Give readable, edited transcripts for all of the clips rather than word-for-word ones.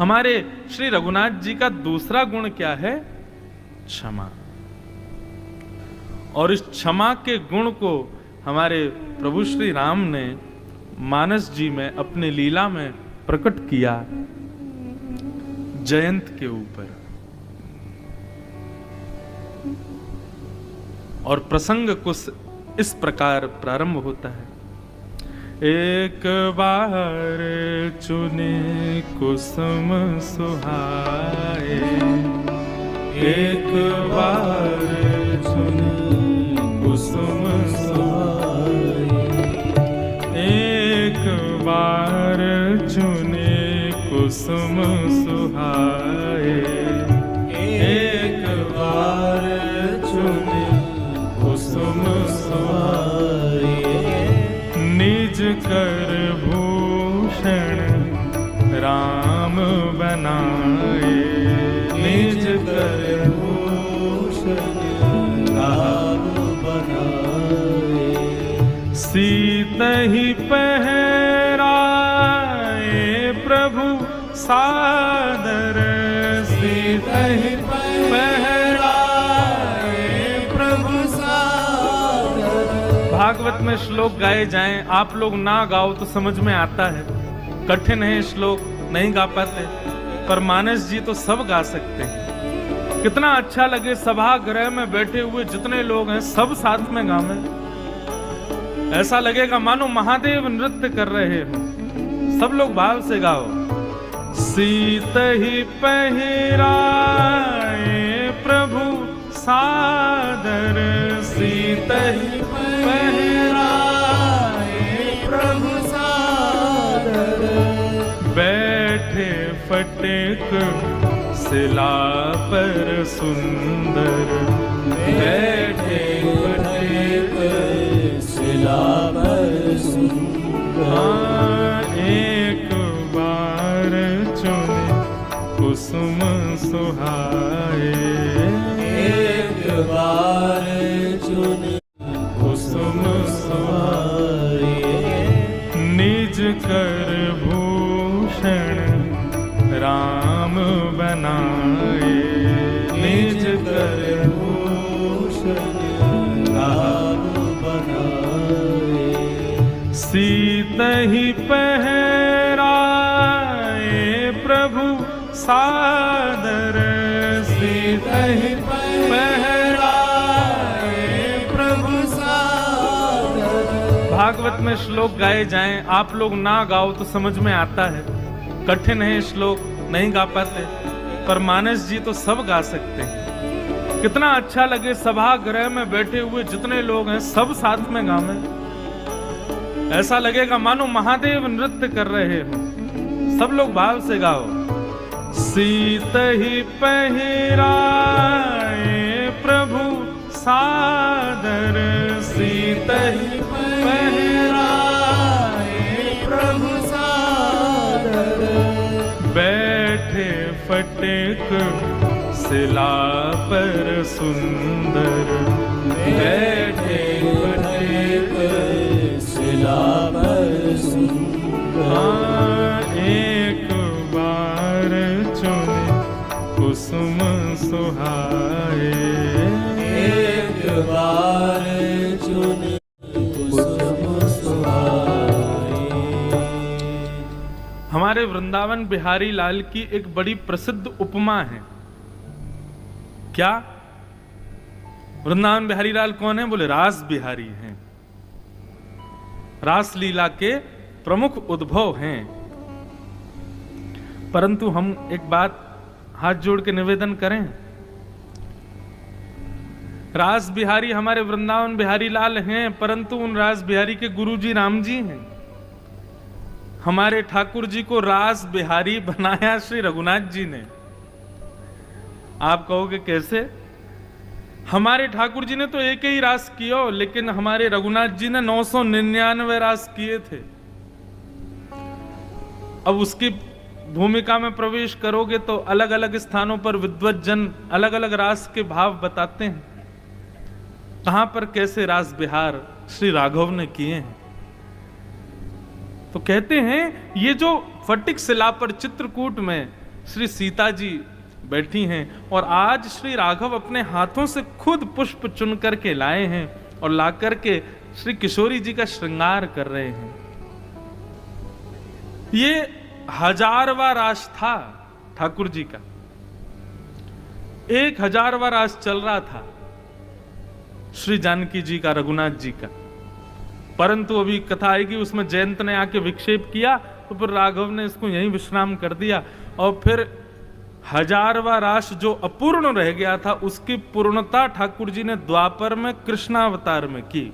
हमारे श्री रघुनाथ जी का दूसरा गुण क्या है? क्षमा। और इस क्षमा के गुण को हमारे प्रभु श्री राम ने मानस जी में अपने लीला में प्रकट किया जयंत के ऊपर। और प्रसंग कुछ इस प्रकार प्रारंभ होता है। एक बार चुने कुसुम सुहाए, एक बार चुने कुसुम सुहाए, एक बार चुने कुसुम सुहाए, एक बार चुने कुसुम सुहाए, निज कर भूषण राम बनाए, निज कर भूषण राम बनाए, सीतहि पहराए प्रभु सादर, सीतहि पहराए प्रभु सादर। भागवत में श्लोक गाए जाएं, आप लोग ना गाओ तो समझ में आता है, कठिन है श्लोक, नहीं गा पाते, पर मानस जी तो सब गा सकते हैं। कितना अच्छा लगे सभागृह में बैठे हुए जितने लोग हैं सब साथ में गावें, ऐसा लगेगा मानो महादेव नृत्य कर रहे हो। सब लोग भाव से गाओ। सीतहि पहिराए प्रभु सादर, सीतहि पहिराए प्रभु सादर, बैठे फटेक शिला पर सुंदर, बैठे फटेक शिला पर सुंदर, एक बार चुने कुसुम सुहाए, एक बार चुने कुसुम सुहाए, निज कर भूषण राम बनाए, निज कर भूषण राम बनाए, सीतहि पहराए प्रभु सादर, सीतहि पहराए प्रभु सादर। भागवत में श्लोक गाए जाएं, आप लोग ना गाओ तो समझ में आता है, कठिन है श्लोक, नहीं गा पाते, पर मानस जी तो सब गा सकते हैं। कितना अच्छा लगे सभागृह में बैठे हुए जितने लोग हैं सब साथ में गावें, ऐसा लगेगा मानो महादेव नृत्य कर रहे हो। सब लोग भाव से गाओ। सीतहि पहिराए प्रभु सादर, सीतहि पहिराए प्रभु सादर, बैठे फटेक शिला पर सुंदर, बैठे फटेक शिला पर सुंदर, एक बार चुने कुसुम सुहाए, एक बार चुने कुसुम सुहाए। हमारे वृंदावन बिहारी लाल की एक बड़ी प्रसिद्ध उपमा है। क्या? वृंदावन बिहारी लाल कौन है? बोले रास बिहारी हैं, रास लीला के प्रमुख उद्भव हैं। परंतु हम एक बात हाथ जोड़ के निवेदन करें, रास बिहारी हमारे वृंदावन बिहारी लाल हैं, परंतु उन रास बिहारी के गुरुजी राम जी हैं। हमारे ठाकुर जी को रास बिहारी बनाया श्री रघुनाथ जी ने। आप कहोगे कैसे? हमारे ठाकुर जी ने तो एक ही रास किया, लेकिन हमारे रघुनाथ जी ने 999 रास किए थे। अब उसकी भूमिका में प्रवेश करोगे तो अलग अलग स्थानों पर विद्वत जन अलग अलग रास के भाव बताते हैं, कहां पर कैसे रास बिहार श्री राघव ने किए हैं। तो कहते हैं ये जो फटिक शिला पर चित्रकूट में श्री सीता जी बैठी हैं और आज श्री राघव अपने हाथों से खुद पुष्प चुन करके लाए हैं और ला करके श्री किशोरी जी का श्रृंगार कर रहे हैं। ये 1000वां रास था ठाकुर जी का, 1000वां रास चल रहा था श्री जानकी जी का, रघुनाथ जी का। परंतु अभी कथा आएगी उसमें जयंत ने आके विक्षेप किया तो फिर राघव ने इसको यहीं विश्राम कर दिया और फिर 1000वां रास जो अपूर्ण रह गया था उसकी पूर्णता ठाकुर जी ने द्वापर में कृष्णावतार में की।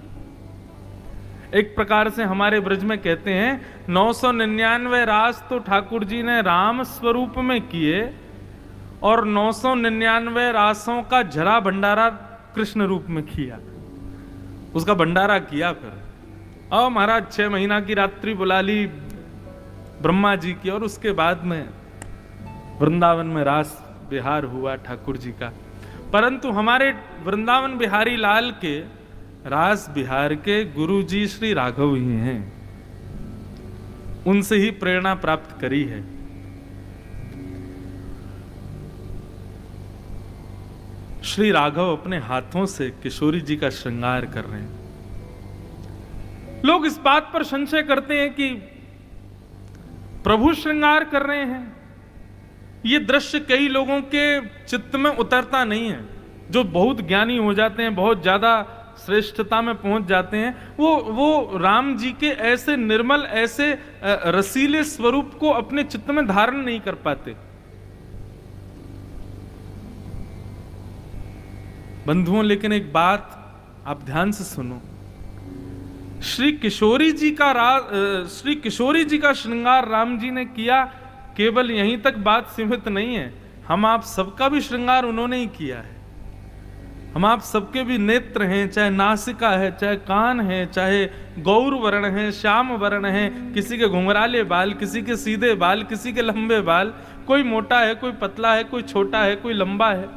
एक प्रकार से हमारे ब्रज में कहते हैं 999 रास तो ठाकुर जी ने राम स्वरूप में किए और 999 रासों का झरा भंडारा कृष्ण रूप में किया, उसका भंडारा किया। फिर और महाराज 6 महीना की रात्रि बुला ली ब्रह्मा जी की और उसके बाद में वृंदावन में रास बिहार हुआ ठाकुर जी का। परंतु हमारे वृंदावन बिहारी लाल के रास बिहार के गुरु जी श्री राघव ही हैं, उनसे ही प्रेरणा प्राप्त करी है। श्री राघव अपने हाथों से किशोरी जी का श्रृंगार कर रहे हैं। लोग इस बात पर संशय करते हैं कि प्रभु श्रृंगार कर रहे हैं। यह दृश्य कई लोगों के चित्त में उतरता नहीं है। जो बहुत ज्ञानी हो जाते हैं, बहुत ज्यादा श्रेष्ठता में पहुंच जाते हैं, वो राम जी के ऐसे निर्मल, ऐसे रसीले स्वरूप को अपने चित्त में धारण नहीं कर पाते। बंधुओं, लेकिन एक बात आप ध्यान से सुनो, श्री किशोरी जी का श्रृंगार राम जी ने किया, केवल यहीं तक बात सीमित नहीं है। हम आप सबका भी श्रृंगार उन्होंने ही किया है। हम आप सबके भी नेत्र हैं, चाहे नासिका है, चाहे कान है, चाहे गौर वर्ण है, श्याम वर्ण है, किसी के घुंघराले बाल, किसी के सीधे बाल, किसी के लंबे बाल, कोई मोटा है, कोई पतला है, कोई छोटा है, कोई लंबा है।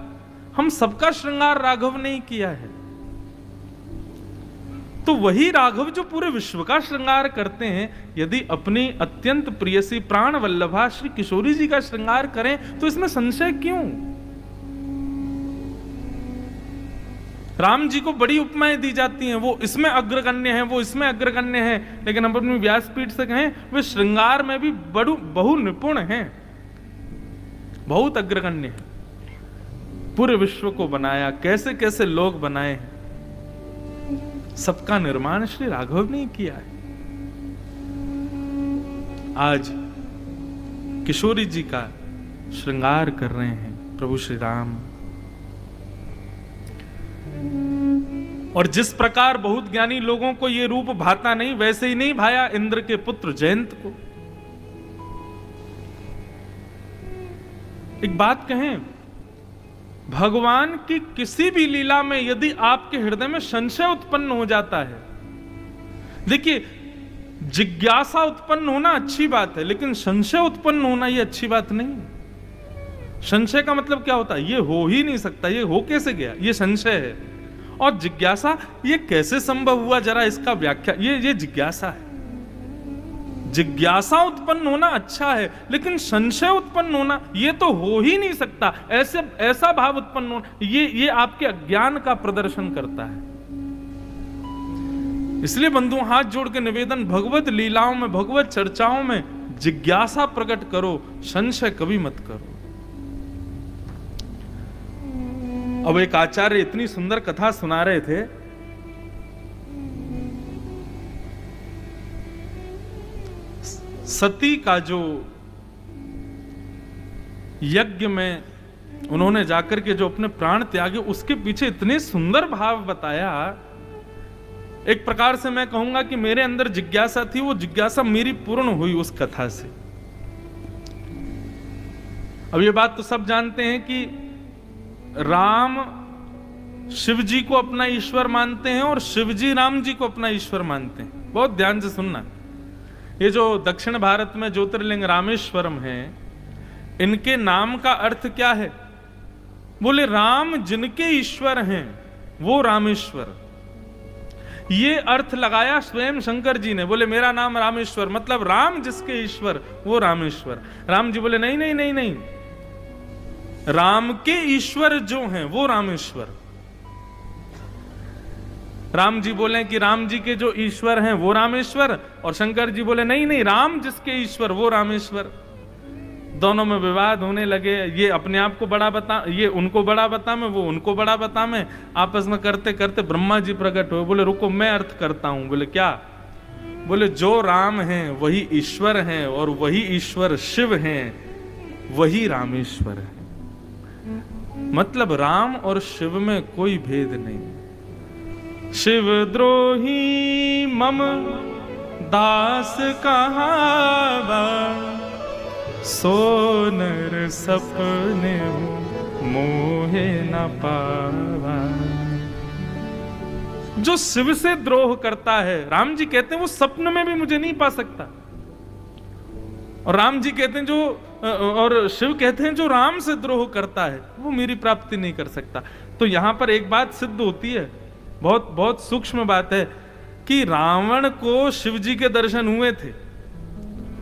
हम सबका श्रृंगार राघव ने ही किया है। तो वही राघव जो पूरे विश्व का श्रृंगार करते हैं, यदि अपनी अत्यंत प्रियसी प्राण वल्लभा श्री किशोरी जी का श्रृंगार करें तो इसमें संशय क्यों? राम जी को बड़ी उपमाएं दी जाती हैं, वो इसमें अग्रगण्य है, वो इसमें अग्रगण्य है, लेकिन हम अपनी व्यासपीठ से कहें वे श्रृंगार में भी बहु निपुण हैं, बहुत अग्रगण्य है। पूरे विश्व को बनाया, कैसे कैसे लोग बनाए हैं, सबका निर्माण श्री राघव ने किया है। आज किशोरी जी का श्रृंगार कर रहे हैं प्रभु श्री राम। और जिस प्रकार बहुत ज्ञानी लोगों को यह रूप भाता नहीं, वैसे ही नहीं भाया इंद्र के पुत्र जयंत को। एक बात कहें, भगवान की किसी भी लीला में यदि आपके हृदय में संशय उत्पन्न हो जाता है, देखिए जिज्ञासा उत्पन्न होना अच्छी बात है, लेकिन संशय उत्पन्न होना यह अच्छी बात नहीं। संशय का मतलब क्या होता है? ये हो ही नहीं सकता, ये हो कैसे गया, ये संशय है। और जिज्ञासा, ये कैसे संभव हुआ, जरा इसका व्याख्या, ये जिज्ञासा है। जिज्ञासा उत्पन्न होना अच्छा है, लेकिन संशय उत्पन्न होना ये तो हो ही नहीं सकता, ऐसा भाव उत्पन्न होना, ये आपके अज्ञान का प्रदर्शन करता है। इसलिए बंधु, हाथ जोड़ के निवेदन, भगवत लीलाओं में, भगवत चर्चाओं में जिज्ञासा प्रकट करो, संशय कभी मत करो। अब एक आचार्य इतनी सुंदर कथा सुना रहे थे, सती का जो यज्ञ में उन्होंने जाकर के जो अपने प्राण त्यागे, उसके पीछे इतने सुंदर भाव बताया। एक प्रकार से मैं कहूंगा कि मेरे अंदर जिज्ञासा थी, वो जिज्ञासा मेरी पूर्ण हुई उस कथा से। अब ये बात तो सब जानते हैं कि राम शिव जी को अपना ईश्वर मानते हैं और शिव जी राम जी को अपना ईश्वर मानते हैं। बहुत ध्यान से सुनना, ये जो दक्षिण भारत में ज्योतिर्लिंग रामेश्वरम है, इनके नाम का अर्थ क्या है? बोले राम जिनके ईश्वर हैं वो रामेश्वर। ये अर्थ लगाया स्वयं शंकर जी ने, बोले मेरा नाम रामेश्वर, मतलब राम जिसके ईश्वर वो रामेश्वर। राम जी बोले नहीं नहीं नहीं नहीं, राम के ईश्वर जो हैं वो रामेश्वर। राम जी बोले कि राम जी के जो ईश्वर हैं वो रामेश्वर, और शंकर जी बोले नहीं नहीं, राम जिसके ईश्वर वो रामेश्वर। दोनों में विवाद होने लगे। ये अपने आप को बड़ा बता, ये उनको बड़ा बता में, वो उनको बड़ा बता में। आपस में करते करते ब्रह्मा जी प्रकट हुए। बोले रुको, मैं अर्थ करता हूं। बोले क्या? बोले जो राम हैं वही ईश्वर हैं, और वही ईश्वर शिव हैं, वही रामेश्वर है। मतलब राम और शिव में कोई भेद नहीं। शिव द्रोही मम दास कहावा, सोनर सपने मोहे न पावा। जो शिव से द्रोह करता है, राम जी कहते हैं वो सपन में भी मुझे नहीं पा सकता, और राम जी कहते हैं जो, और शिव कहते हैं जो राम से द्रोह करता है वो मेरी प्राप्ति नहीं कर सकता। तो यहां पर एक बात सिद्ध होती है, बहुत बहुत सूक्ष्म बात है, कि रावण को शिव जी के दर्शन हुए थे,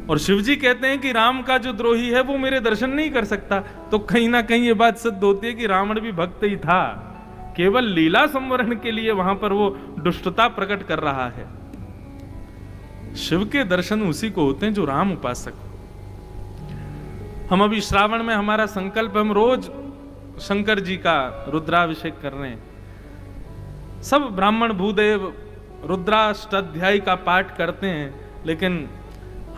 और शिव जी कहते हैं कि राम का जो द्रोही है वो मेरे दर्शन नहीं कर सकता। तो कहीं ना कहीं ये बात सिद्ध होती है कि रावण भी भक्त ही था, केवल लीला संवरण के लिए वहां पर वो दुष्टता प्रकट कर रहा है। शिव के दर्शन उसी को होते हैं जो राम उपासक हो। हम अभी श्रावण में हमारा संकल्प, हम रोज शंकर जी का रुद्राभिषेक कर रहे हैं। सब ब्राह्मण भूदेव रुद्राष्टाध्यायी का पाठ करते हैं, लेकिन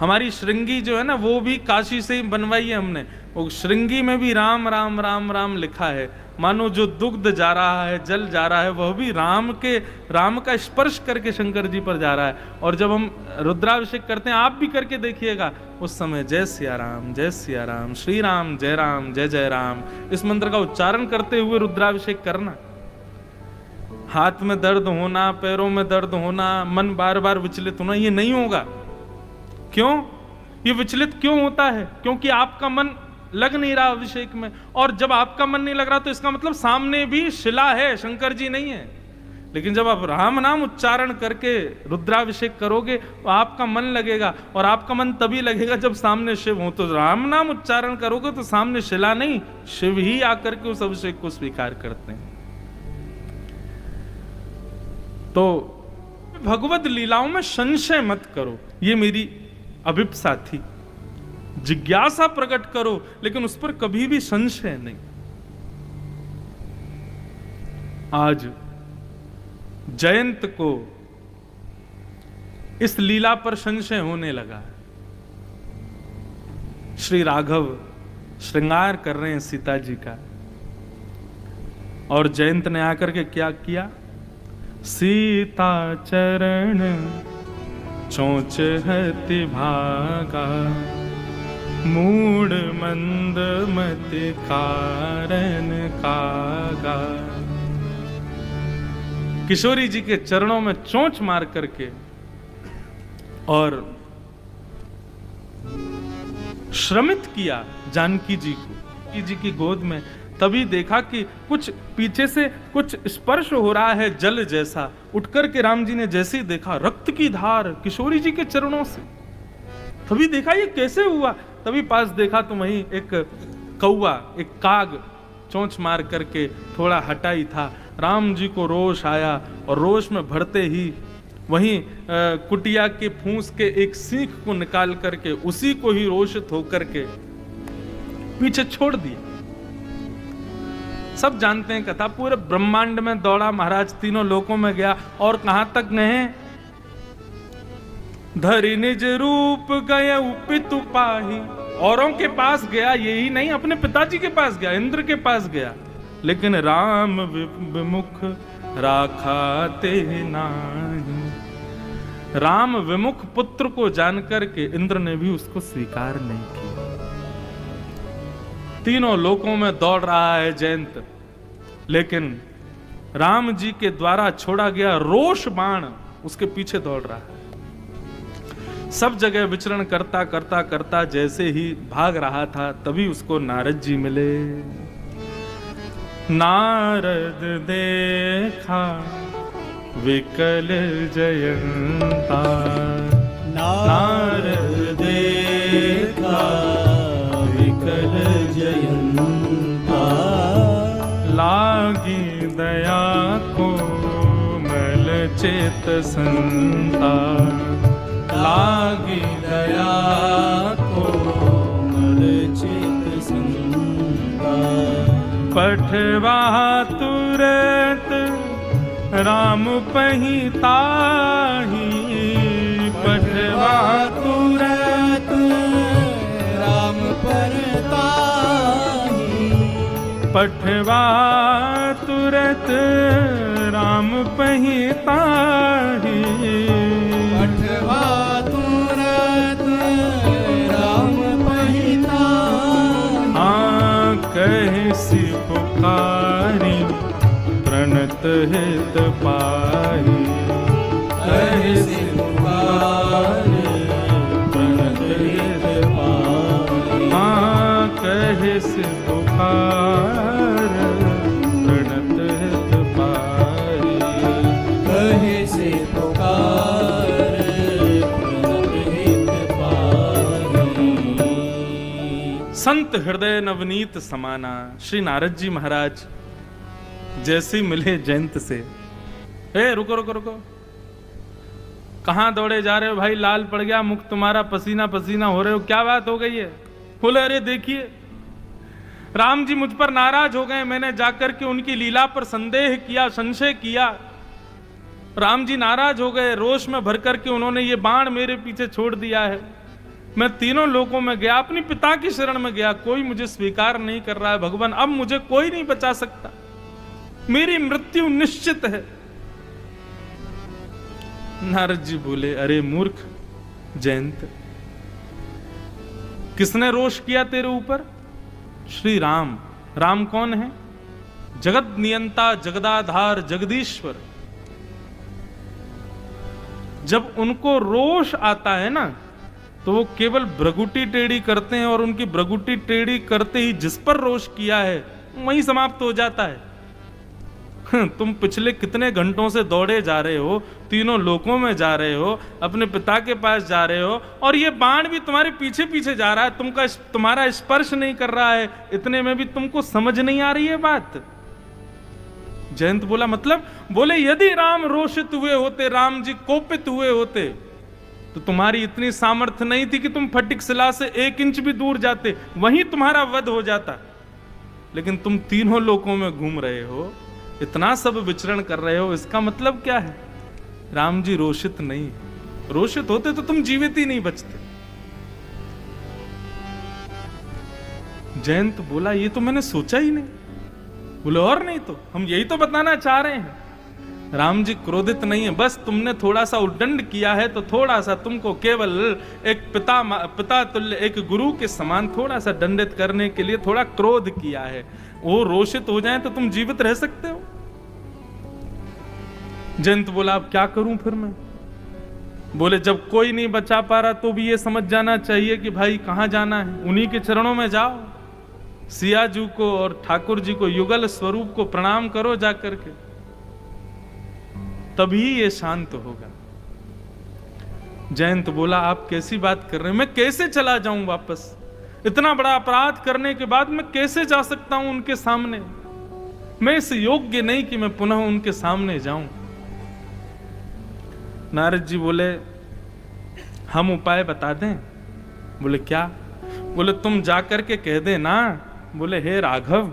हमारी श्रृंगी जो है ना, वो भी काशी से ही बनवाई है हमने। वो श्रृंगी में भी राम राम राम राम लिखा है, मानो जो दुग्ध जा रहा है, जल जा रहा है, वह भी राम का स्पर्श करके शंकर जी पर जा रहा है। और जब हम रुद्राभिषेक करते हैं, आप भी करके देखिएगा, उस समय जय सिया राम, जय सिया राम, श्री राम, जय जय राम, इस मंत्र का उच्चारण करते हुए रुद्राभिषेक करना। हाथ में दर्द होना, पैरों में दर्द होना, मन बार बार विचलित होना, ये नहीं होगा। क्यों ये विचलित क्यों होता है? क्योंकि आपका मन लग नहीं रहा अभिषेक में, और जब आपका मन नहीं लग रहा तो इसका मतलब सामने भी शिला है, शंकर जी नहीं है। लेकिन जब आप राम नाम उच्चारण करके रुद्राभिषेक करोगे तो आपका मन लगेगा, और आपका मन तभी लगेगा जब सामने शिव हो। तो राम नाम उच्चारण करोगे तो सामने शिला नहीं, शिव ही आकर के उस अभिषेक को स्वीकार करते हैं। तो भगवत लीलाओं में संशय मत करो, ये मेरी अभिप्सा थी। जिज्ञासा प्रकट करो, लेकिन उस पर कभी भी संशय नहीं। आज जयंत को इस लीला पर संशय होने लगा। श्री राघव श्रृंगार कर रहे हैं सीता जी का, और जयंत ने आकर के क्या किया? सीता चरण चोंच हति भागा, मूड मंद मति कारण कागा। किशोरी जी के चरणों में चोंच मार करके और श्रमित किया जानकी जी को, जानकी जी की गोद में। तभी देखा कि कुछ पीछे से कुछ स्पर्श हो रहा है जल जैसा। उठकर के राम जी ने जैसे ही देखा, रक्त की धार किशोरी जी के चरणों से। तभी देखा ये कैसे हुआ। तभी पास देखा तो वहीं एक कौवा, एक काग चोंच मार करके थोड़ा हटा ही था। राम जी को रोष आया, और रोष में भरते ही वहीं कुटिया के फूंस के एक सीख को निकाल करके उसी को ही रोषित होकर के पीछे छोड़ दिया। सब जानते हैं कथा, पूरे ब्रह्मांड में दौड़ा महाराज, तीनों लोकों में गया, और कहां तक गए? धरि निज रूप गए पितु पाही। औरों के पास गया, यही नहीं अपने पिताजी के पास गया, इंद्र के पास गया, लेकिन राम विमुख राखा ते नाही। राम विमुख पुत्र को जानकर के इंद्र ने भी उसको स्वीकार नहीं किया। तीनों लोकों में दौड़ रहा है जयंत, लेकिन राम जी के द्वारा छोड़ा गया रोष बाण उसके पीछे दौड़ रहा है। सब जगह विचरण करता करता करता जैसे ही भाग रहा था, तभी उसको नारद जी मिले। नारद देखा विकल जयंता, नारद देखा विकल जयंता। चेत संतान, लागी दया कोमल चित संतान। पठवा तुरत राम पहिताही, पठवा तुरत राम परताही, पठवा तुरत राम पहिताही, पठवा तुरत राम पहिताही। कहसी पुकारी प्रणत हित पाही, कहसी पुकारी प्रणत हित पाही। कहसी पुकार प्रणत हित पाही, कहसी पुकार प्रणत हित पाही। संत हृदय नवनीत समाना। श्री नारद जी महाराज जैसे ही मिले जयंत से, रुको रुको रुको, कहां दौड़े जा रहे हो भाई? लाल पड़ गया मुख तुम्हारा, पसीना पसीना हो रहे हो, क्या बात हो गई है? बोले अरे देखिए राम जी मुझ पर नाराज हो गए, मैंने जाकर के उनकी लीला पर संदेह किया, संशय किया, राम जी नाराज हो गए, रोष में भर करके उन्होंने ये बाण मेरे पीछे छोड़ दिया है। मैं तीनों लोकों में गया, अपने पिता की शरण में गया, कोई मुझे स्वीकार नहीं कर रहा है भगवान, अब मुझे कोई नहीं बचा सकता, मेरी मृत्यु निश्चित है। नारद जी बोले अरे मूर्ख जयंत, किसने रोष किया तेरे ऊपर? श्री राम। राम कौन है? जगत नियंता, जगदाधार, जगदीश्वर। जब उनको रोष आता है ना, तो वो केवल भ्रगुटी टेढ़ी करते हैं, और उनकी भ्रगुटी टेढ़ी करते ही जिस पर रोष किया है वहीं समाप्त हो जाता है। तुम पिछले कितने घंटों से दौड़े जा रहे हो, तीनों लोकों में जा रहे हो, अपने पिता के पास जा रहे हो, और ये बाण भी तुम्हारे पीछे पीछे जा रहा है, तुम्हारा स्पर्श नहीं कर रहा है, इतने में भी तुमको समझ नहीं आ रही है बात। जयंत बोला मतलब? बोले यदि राम रोषित हुए होते, राम जी कोपित हुए होते, तो तुम्हारी इतनी सामर्थ्य नहीं थी कि तुम फटिक शिला से 1 इंच भी दूर जाते, वहीं तुम्हारा वध हो जाता। लेकिन तुम तीनों लोकों में घूम रहे हो, इतना सब विचरण कर रहे हो, इसका मतलब क्या है? राम जी रोषित नहीं, रोषित होते तो तुम जीवित ही नहीं बचते। जयंत बोला ये तो मैंने सोचा ही नहीं। बोले और नहीं तो हम यही तो बताना चाह रहे हैं, राम जी क्रोधित नहीं है, बस तुमने थोड़ा सा उद्दंड किया है, तो थोड़ा सा तुमको केवल एक पिता तुल्य, एक गुरु के समान थोड़ा सा दंडित करने के लिए थोड़ा क्रोध किया है। वो रोषित हो जाए तो तुम जीवित रह सकते हो। जयंत बोला अब क्या करूं फिर मैं? बोले जब कोई नहीं बचा पा रहा तो भी ये समझ जाना चाहिए कि भाई कहां जाना है, उन्हीं के चरणों में जाओ। सिया जी को और ठाकुर जी को, युगल स्वरूप को प्रणाम करो जाकर के, तभी ये शांत होगा। जयंत बोला आप कैसी बात कर रहे हैं, मैं कैसे चला जाऊं वापस? इतना बड़ा अपराध करने के बाद मैं कैसे जा सकता हूं उनके सामने? मैं इस योग्य नहीं कि मैं पुनः उनके सामने जाऊं। नारद जी बोले हम उपाय बता दें? बोले क्या? बोले तुम जाकर के कह दे ना, बोले हे राघव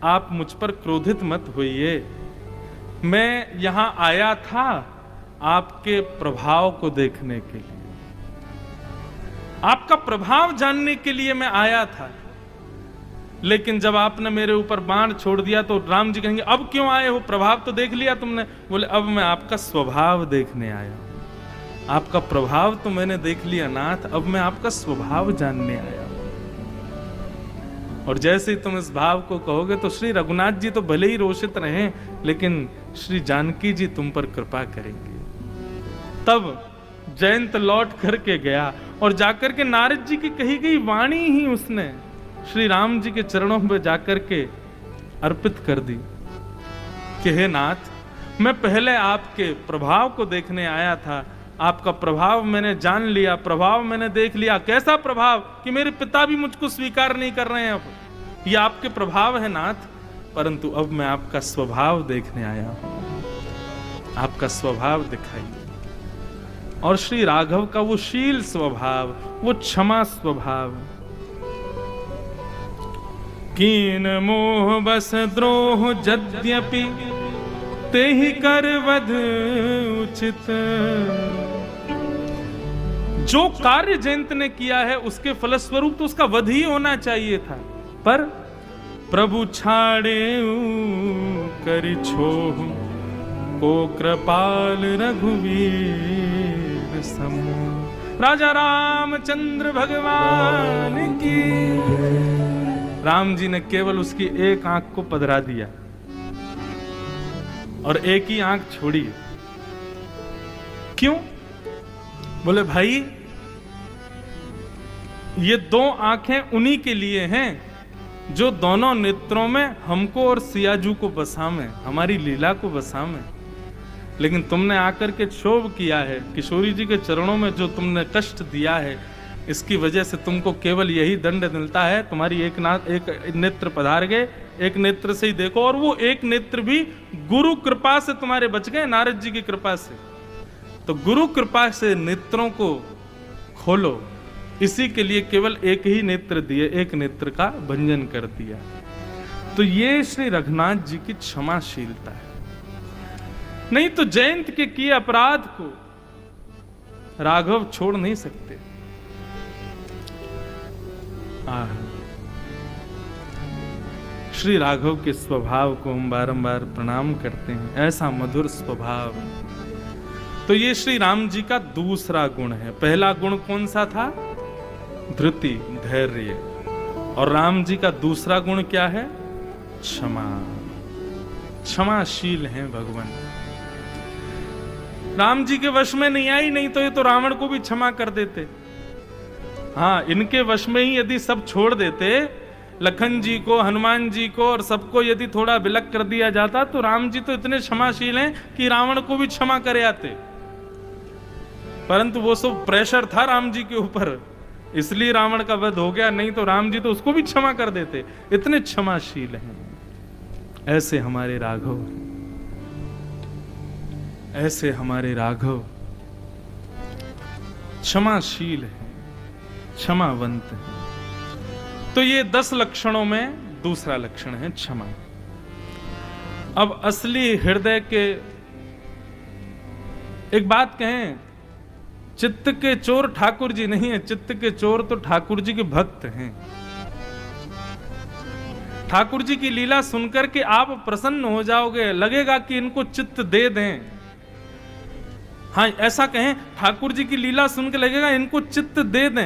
आप मुझ पर क्रोधित मत होइए, मैं यहां आया था आपके प्रभाव को देखने के लिए, आपका प्रभाव जानने के लिए मैं आया था, लेकिन जब आपने मेरे ऊपर बाण छोड़ दिया तो राम जी कहेंगे अब क्यों आए हो, प्रभाव तो देख लिया तुमने। बोले अब मैं आपका स्वभाव देखने आया हूं, आपका प्रभाव तो मैंने देख लिया नाथ, अब मैं आपका स्वभाव जानने आया हूं। और जैसे ही तुम इस भाव को कहोगे तो श्री रघुनाथ जी तो भले ही रोषित रहे, लेकिन श्री जानकी जी तुम पर कृपा करेंगे। तब जयंत लौट करके गया और जाकर के नारद जी की कही गई वाणी ही उसने श्री राम जी के चरणों में जाकर के अर्पित कर दी कि हे नाथ, मैं पहले आपके प्रभाव को देखने आया था, आपका प्रभाव मैंने जान लिया, प्रभाव मैंने देख लिया। कैसा प्रभाव कि मेरे पिता भी मुझको स्वीकार नहीं कर रहे हैं, अब ये आपके प्रभाव है नाथ, परंतु अब मैं आपका स्वभाव देखने आया हूं। आपका स्वभाव दिखाइए। और श्री राघव का वो शील स्वभाव, वो क्षमा स्वभाव। कीन मोह बस द्रोह यद्यपि तेहि कर वध उचित। जो कार्य जयंत ने किया है उसके फलस्वरूप तो उसका वध ही होना चाहिए था, पर प्रभु छाड़े करि छोह को कृपाल रघुवीर समूह। राजा रामचंद्र भगवान की। राम जी ने केवल उसकी एक आंख को पधरा दिया और एक ही आंख छोड़ी। क्यों? बोले भाई ये दो आंखें उन्हीं के लिए हैं जो दोनों नेत्रों में हमको और सियाजू को बसावें, हमारी लीला को बसावें। लेकिन तुमने आकर के क्षोभ किया है, किशोरी जी के चरणों में जो तुमने कष्ट दिया है, इसकी वजह से तुमको केवल यही दंड मिलता है। तुम्हारी एक नेत्र पधार गए, एक नेत्र से ही देखो, और वो एक नेत्र भी गुरु कृपा से तुम्हारे बच गए, नारद जी की कृपा से। तो गुरु कृपा से नेत्रों को खोलो, इसी के लिए केवल एक ही नेत्र दिए, एक नेत्र का भंजन कर दिया। तो ये श्री रघुनाथ जी की क्षमाशीलता है। नहीं तो जयंत के किए अपराध को राघव छोड़ नहीं सकते। श्री राघव के स्वभाव को हम बारंबार प्रणाम करते हैं, ऐसा मधुर स्वभाव। तो ये श्री राम जी का दूसरा गुण है। पहला गुण कौन सा था? धृति, धैर्य। और राम जी का दूसरा गुण क्या है? क्षमा। क्षमाशील हैं भगवान। राम जी के वश में नहीं आई, नहीं तो ये तो रावण को भी क्षमा कर देते। हाँ, इनके वश में ही यदि सब छोड़ देते, लखन जी को, हनुमान जी को और सबको यदि थोड़ा विलक कर दिया जाता, तो राम जी तो इतने क्षमाशील हैं कि रावण को भी क्षमा करे आते। परंतु वो सब प्रेशर था राम जी के ऊपर, इसलिए रावण का वध हो गया, नहीं तो राम जी तो उसको भी क्षमा कर देते। इतने क्षमाशील हैं। ऐसे हमारे राघव, ऐसे हमारे राघव क्षमाशील हैं, क्षमावंत हैं। तो ये 10 लक्षणों में दूसरा लक्षण है क्षमा। अब असली हृदय के, एक बात कहें, चित्त के चोर ठाकुर जी नहीं है, चित्त के चोर तो ठाकुर जी के भक्त हैं। ठाकुर जी की लीला सुनकर के आप प्रसन्न हो जाओगे, लगेगा कि इनको चित्त दे दें। हाँ, ऐसा कहें, ठाकुर जी की लीला सुनकर लगेगा इनको चित्त दे दें।